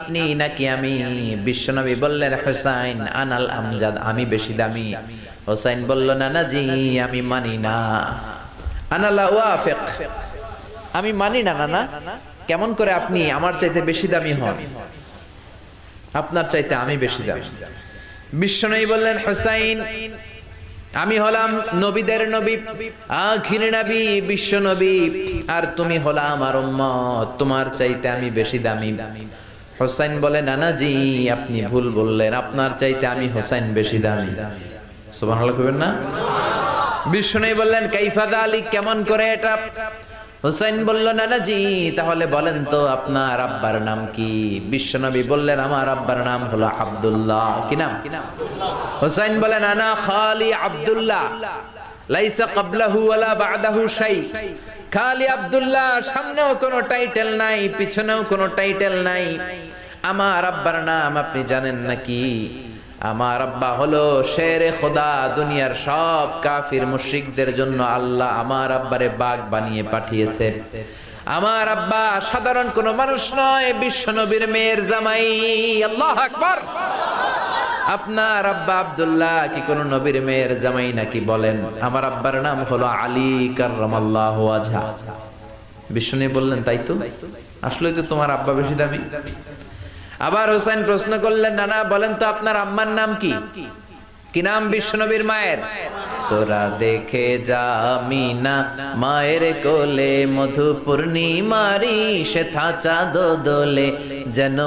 আপনি নাকি আমি? বিশ্বনবী বললেন হুসাইন আনাল আমজাদ, আমি বেশি দামি। হুসাইন বলল না জি, আমি মানি না। আনালা ওয়াফিক, আমি মানি না। না কেমন করে আপনি আমার চাইতে বেশি দামি হন? আপনার চাইতে আমি বেশি দামি। বিশ্বনবী বললেন হুসাইন, আমি হলাম নবীদের নবী, আখির নবী বিশ্ব নবী, আর তুমি হলা আমার উম্মত, তোমার চাইতে আমি বেশি দামি। হুসাইন বলে না জি, আপনি ভুল বললেন, আপনার চাইতে আমি হুসাইন বেশি দামি। সুবহানাল্লাহ কইবেন না? বিষ্ণু বললেন কাইফা যালিক, কেমন করে এটা? হুসাইন বলল না জি, তাহলে বলেন তো আপনার আব্বার নাম কি? বিশ্বনবী বললেন আমার আব্বার নাম হলো আব্দুল্লাহ। কি নাম? হুসাইন বলেন আনা খালি আব্দুল্লাহ, লাইসা ক্বাবলাহু ওয়ালা বা'দাহু শাই। খালি আব্দুল্লাহ, সামনেও কোনো টাইটেল নাই, পিছনেও কোনো টাইটেল নাই। আমার আব্বার নাম আপনি জানেন নাকি? আমার আব্বা হলো শেরে খোদা, দুনিয়ার সব কাফির মুশরিকদের জন্য আল্লাহ আমার আব্বারে বাগ বানিয়ে পাঠিয়েছে। আমার আব্বা সাধারণ কোনো মানুষ নয়, বিশ্বনবীর মেয়ের জামাই। আল্লাহু আকবার। আপনার আব্বা আব্দুল্লাহ কি কোন নবীর মেয়ের জামাই নাকি? বলেন, আমার আব্বার নাম হলো আলী কাররামাল্লাহু ওয়াজহা। বিষ্ণু বললেন তাই তো, আসলে তো তোমার আব্বা বেশি দামি। আবার হোসেন প্রশ্ন করলেন না বলেন তো আপনার আম্মার নাম কি? কি নাম বিশ্বনবীর মায়ের? তোরা দেখে যা আমিনা মায়ের কোলে, মধু পূর্ণিমারি সে থাচা দোলে যেন